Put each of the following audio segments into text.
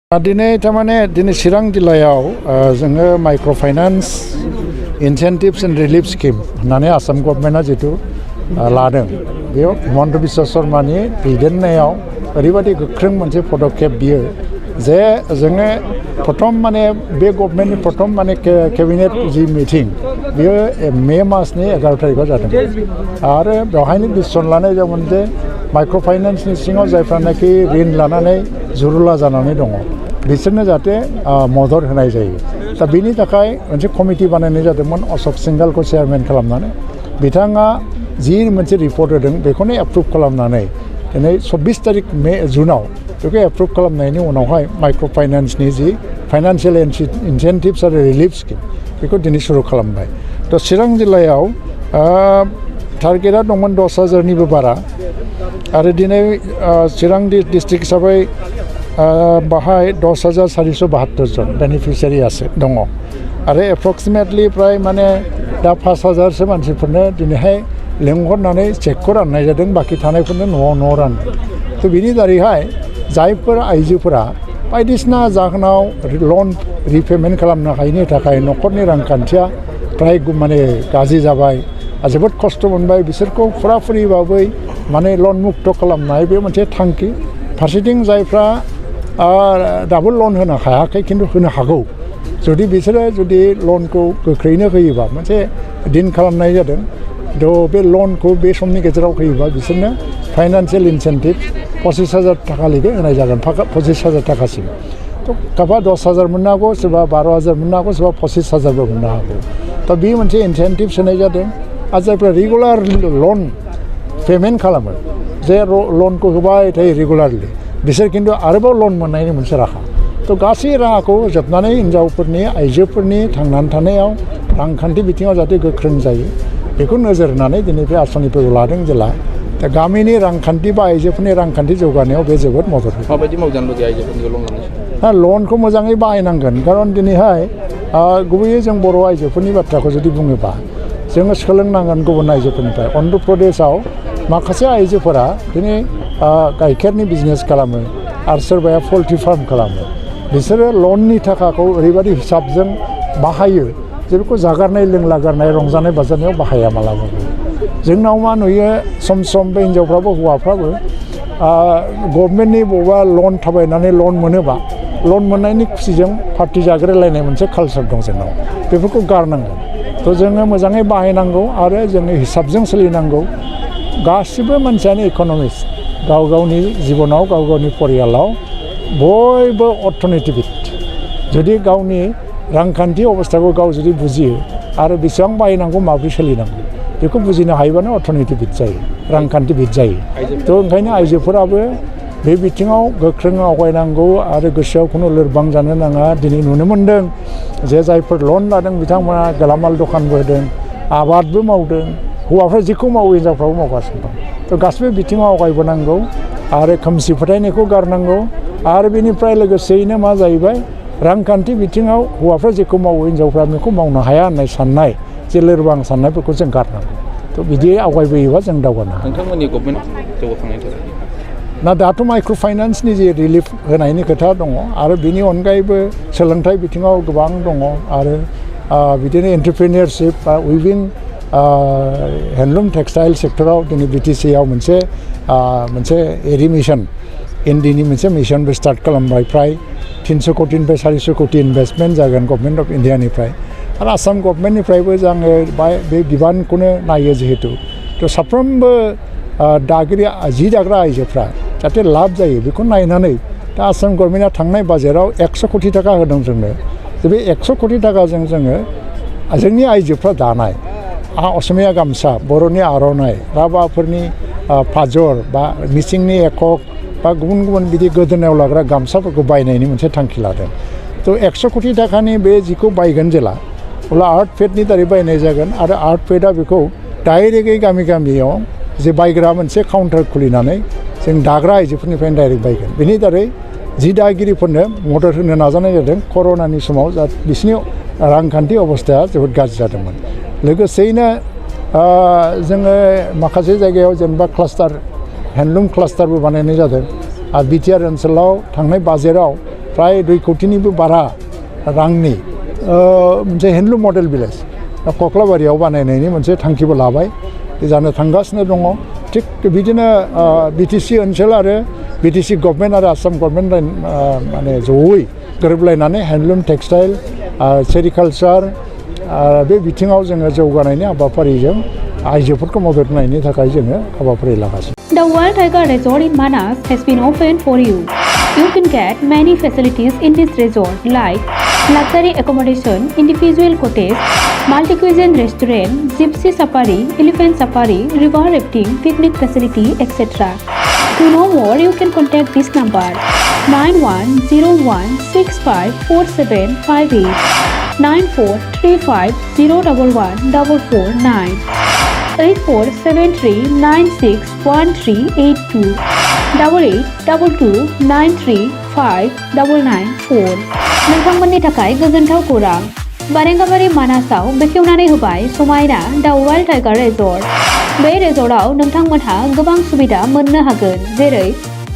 दिनै थारमाने दिनै चिरां जिल्लायाव जोङो micro' finance incentives and relief scheme होननानै आसाम गभर्नमेन्टआ जितु लादों बेयाव हिमन्त बिश्व शर्मानि दैदेननायाव ओरैबायदि गोख्रों मोनसे पदक्षेप बियो जे जोङो प्रथम माने बे गभर्नमेन्टनि प्रथम माने केबिनेट जि मिटिं बियो मे मासनि 11 तारिखआव जादों आरो बेवहायनो डिसिसन लानाय जादोंमोन जे माइक्र' फाइनान्सनि सिङाव जायफ्रानाखि ऋण लानानै जुरुला जानानै दङ बिसोरनो जाहाथे मदद होनाय जायो दा बेनि थाखाय मोनसे कमिटि बानायनाय जादोंमोन अशोक सिंघालखौ चेयारमेन खालामनानै बिथाङा जि मोनसे रिपर्ट होदों बेखौनो एप्रुभ खालामनानै दिनै 24 तारिख जुनाव बेखौ एप्रुभ खालामनायनि उनावहाय माइक्र' फाइनान्सनि जि फाइनान्सियेल इनसेन्टिभ्स आरो रिलिफ स्किम बेखौ दिनै सुरु खालामबाय थ' चिरां जिल्लायाव टारगेटआ दंमोन 10,000निबो बारा आरो दिनै चिरां डिस्ट्रिक्ट हिसाबै बाहाय 10,472 जन बेनिफिसियारि दङ आरो एप्रक्सिमेटलि प्राय माने दा 5,000सो मानसिफोरनो दिनैहाय लेंहरनानै चेकखौ राननाय जादों बाखि थानायफोरनो न'आव रानदों थ' बिनि दारैहाय जायफोर आइजोफोरा बायदिसिना जाहोनाव लन रिपेमेन्ट खालामनो हायैनि थाखाय न'खरनि रांखान्थिया प्राय माने गाज्रि जाबाय जोबोद खस्थ' मोनबाय बिसोरखौ फुराफुरिबाबै माने लन मुक्त खालामनाय बे मोनसे थांखि फारसेथिं जायफ्रा दाबो लन होनो हायाखै खिन्थु होनो हागौ जुदि बिसोरो जुदि लनखौ गोख्रैनो होयोबा मोनसे दिन खालामनाय जादों थ' बे लनखौ बे समनि गेजेराव होयोबा बिसोरनो फाइनान्सियेल इनसेन्टिभ 25,000 थाखा लागै होनाय जागोन 25,000 थाखासिम थ' खायफा 10,000 मोननो हागौ सोरबा 12,000 मोननो हागौ सोरबा 25,000बो मोननो हागौ थ' बे मोनसे इनसेन्टिभ होनाय जादों आरो जायफ्रा रेगुलार लन पेमेन्ट खालामो जे लनखौ होबाय थायो रेगुलारलि बिसोर खिन्थु आरोबाव लन मोननायनि मोनसे राहा थ' गासै राहाखौ जोबनानै हिनजावफोरनि आइजोफोरनि थांनानै थानायाव रांखान्थि बिथिङाव जाहाथे गोख्रों जायो बेखौ नोजोर होनानै दिनै बे आसनिफोरखौ लादों जेला दा गामिनि रांखान्थि बा आइजोफोरनि रांखान्थि जौगानायाव बे जोबोद मदद होयो माबायदि मावजानो लुगैयो आइजोफोरनि लन लानाय लनखौ मोजाङै बाहायनांगोन खारन दिनैहाय गुबैयै जों बर' आइजोफोरनि बाथ्राखौ जुदि बुङोबा जोङो सोलोंनांगोन गुबुन आइजोफोरनिफ्राय अन्ध्र प्रदेशआव माखासे आइजोफोरा दिनै गाइखेरनि बिजनेस खालामो आरो सोरबाया पल्ट्रि फार्म खालामो बिसोरो लननि थाखाखौ ओरैबायदि हिसाबजों बाहायो जे बेखौ जागारनाय लोंलागारनाय रंजानाय बाजानायाव बाहाया मालाबाबो जोंनाव मा नुयो सम सम बे हिनजावफ्राबो हौवाफ्राबो गभर्नमेन्टनि बबेबा लन थाबायनानै लन मोनोबा लन मोननायनि खुसिजों पार्टि जाग्रायलायनाय मोनसे कालचार दं जोंनाव बेफोरखौ गारनांगौ थ' जोङो मोजाङै बाहायनांगौ आरो जोङो हिसाबजों सोलिनांगौ गासिबो मानसियानो इक'नमिस्ट गाव गावनि जिबनाव गाव गावनि परियालाव बयबो अर्थनितिबिद जुदि गावनि रांखान्थि अबस्थाखौ गाव जुदि बुजियो आरो बेसेबां बाहायनांगौ माबोरै सोलिनांगौ बेखौ बुजिनो हायोबानो अर्थनितिबिद जायो रांखान्थिबिद जायो थ' ओंखायनो आइजोफोराबो बे बिथिङाव गोख्रों आवगायनांगौ आरो गोसोआव खुनु लोरबां जानो नाङा दिनै नुनो मोन्दों जे जायफोर लन लादों बिथांमोना गेलामाल दखानबो होदों आबादबो मावदों हौवाफ्रा जेखौ मावो हिनजावफ्राबो मावगासिनो दं थ' गासिबो बिथिङाव आवगायबोनांगौ आरो खोमसि फोथायनायखौ गारनांगौ आरो बेनिफ्राय लोगोसेयैनो मा जाहैबाय रांखान्थि बिथिङाव हौवाफ्रा जेखौ मावो हिनजावफ्रा बेखौ मावनो हाया होननाय साननाय जे लोरबां साननायफोरखौ जों गारनांगौ थ' बिदि आवगायबोयोबा जों दावगानो हागोन नोंथांमोननि गभर्नमेन्ट जौगाखांनायनि थाखाय ना दाथ' माइक्र' फाइनान्सनि जे रिलिफ होनायनि खोथा दङ आरो बेनि अनगायैबो सोलोंथाइ बिथिङाव गोबां दङ आरो बिदिनो एन्टारप्रिनियरशिप बा उइभिं हेन्डलुम टेक्सटाइल सेक्टराव दिनै BTCआव मोनसे एरि मिशन इन्डिनि मोनसे मिशनबो स्टार्ट खालामबाय फ्राय 300 कौटिनिफ्राय 400 कौटि इनभेस्टमेन्ट जागोन गभर्नमेन्ट अफ इन्डियानिफ्राय आरो आसाम गभर्नमेन्टनिफ्रायबो जोङो बे बिबानखौनो नायो जिहेतु थ' साफ्रोमबो जि दाग्रा आइजोफ्रा जाहाथे लाब जायो बेखौ नायनानै दा आसाम गभर्नमेन्टआ थांनाय बाजेटआव 100 कौटि थाखा होदों जोंनो बे 100 कौटि थाखाजों जोङो जोंनि आइजोफ्रा दानाय असमिया गामसा बर'नि आर'नाइ राभाफोरनि फाजर बा मिसिंनि एकक बा गुबुन गुबुन बिदि गोदोनायाव लाग्रा गामसाफोरखौ बायनायनि मोनसे थांखि लादों थ' 100 कौटि थाखानि बे जिखौ बायगोन जेला अब्ला आर्ट फेडनि दारै बायनाय जागोन आरो आर्ट फेडआ बेखौ डाइरेक्टयै गामियाव जे बायग्रा मोनसे काउन्टार खुलिनानै जों दाग्रा आइजोफोरनिफ्रायनो डाइरेक्ट बायगोन बेनि दारै जि दागिरिफोरनो मदद होनो नाजानाय जादों कर'नानि समाव बिसिनि रांखान्थि अबस्थाया जोबोद गाज्रि जादोंमोन लोगोसेयैनो जोङो माखासे जायगायाव जेनेबा क्लास्टार हेन्डलुम क्लास्टारबो बानायनाय जादों आरो बिटिआर ओनसोलाव थांनाय बाजेटआव प्राय 2 कोटिनिबो बारा रांनि मोनसे हेन्डलुम मडेल भिलेज कक्लाबारियाव बानायनायनि मोनसे थांखिबो लाबाय जानो थांगासिनो दङ थिग बिदिनो बिटिसि ओनसोल आरो बिटिसि गभर्नमेन्ट आरो आसाम गभर्नमेन्ट माने जयै गोरोबलायनानै हेन्डलुम टेक्सटाइल सेरिकालचार बे बिथिङाव जोङो जौगानायनि हाबाफारिजों आइजोफोरखौ मदद होनायनि थाखाय जोङो हाबाफारि लागासिनो. The Wild Tiger Resort in Manas has been opened for you. You can get many facilities in this resort like luxury accommodation, individual cottage, multi-cuisine restaurant, gypsy safari, elephant safari, river rafting, picnic facility, etc. To know more, you can contact this number 9101654758 9435011449 8473961382 8822935994. नोंथांमोननि थाखाय गोजोनथाव खौरां बारेंगाबारि मानासाव बेखेवनानै होबाय समायना दा wild tiger resort. बे रेजर्टआव नोंथांमोनहा गोबां सुबिदा मोननो हागोन जेरै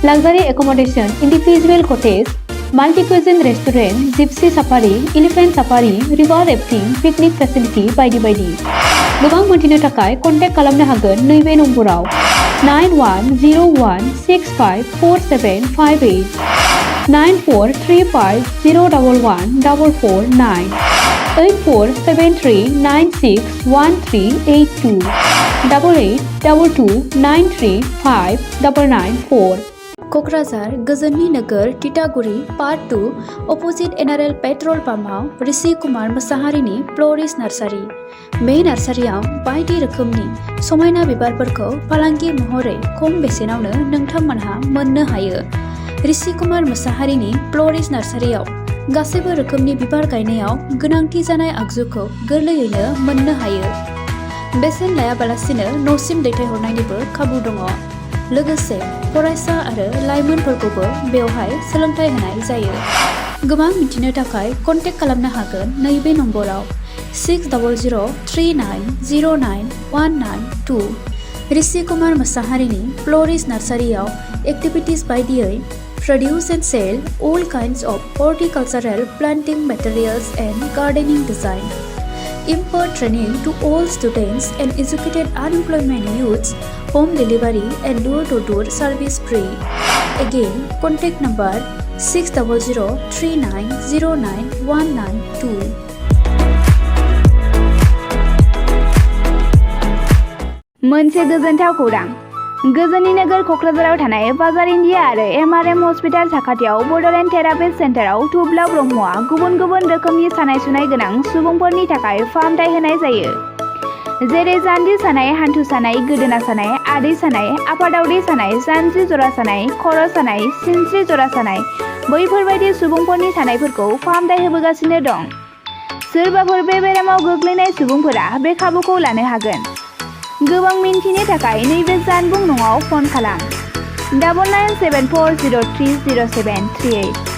luxury accommodation, individual cottage, multi cuisine restaurant, Gypsy safari, elephant safari, river rafting, picnic facility बायदि बायदि. गोबां मोनथिनो थाखाय कन्टेक्ट खालामनो हागोन नैबे नम्बराव 9101654758 9435011449 8473961382 8822935994. क'क्राझार गोजोननि नोगोर तितागुरि part 2 opposite NRL petrol पाम्पआव Rishi Kumar मोसाहारिनि फ्ल'रिस्ट nursery. बे नार्सारियाव बायदि रोखोमनि समायना बिबारफोरखौ फालांगि महरै खम बेसेनावनो नोंथांमोनहा मोननो हायो. ऋषि कुमार मोसाहारिनि फ्ल'रिस्ट नार्सारियाव गासैबो रोखोमनि बिबार गायनायाव गोनांथि जानाय आगजुखौ गोरलैयैनो मोननो हायो. बेसेन लायाबालासिनो न'सिम दैथायहरनायनिबो खाबु दङ. लोगोसे फरायसा आरो लाइमोनफोरखौबो बेवहाय सोलोंथाइ होनाय जायो. गोबां मिथिनो थाखाय कन्टेक्ट खालामनो हागोन नैबे नम्बराव 6003099192. ऋषि कुमार मोसाहारिनि फ्ल'रिस्ट नार्सारियाव एक्टिभिटिज बायदियै produce and sell all kinds of horticultural planting materials and gardening design. Impart training to all students and educated unemployment youths. Home delivery and door-to-door service free. Again, contact number 6003909192. मोनसे गोजोनथाव खौरां गोजोननि नोगोर क'क्राझाराव थानाय बाजार India आरो MRM hospital साखाथियाव बड'लेण्ड थेरापिस्ट सेन्टाराव थुब्ला ब्रह्मआ गुबुन गुबुन रोखोमनि सानाय सुनाय गोनां सुबुंफोरनि थाखाय फाहामथाय होनाय जायो. जेरै जान्जि सानाय, हान्थु सानाय, गोदोना सानाय, आदै सानाय, आफादावदै सानाय, जानजि जरा सानाय, खर' सानाय, सिनस्रि जरा सानाय बैफोरबायदि सुबुंफोरनि सानायफोरखौ फाहामथाय होबोगासिनो दं. सोरबाफोर बे बेरामाव गोग्लैनाय सुबुंफोरा बे खाबुखौ लानो हागोन. गोबां मिन्थिनो थाखाय नैबे जानबुं नङाव फन खालाम 9974030738.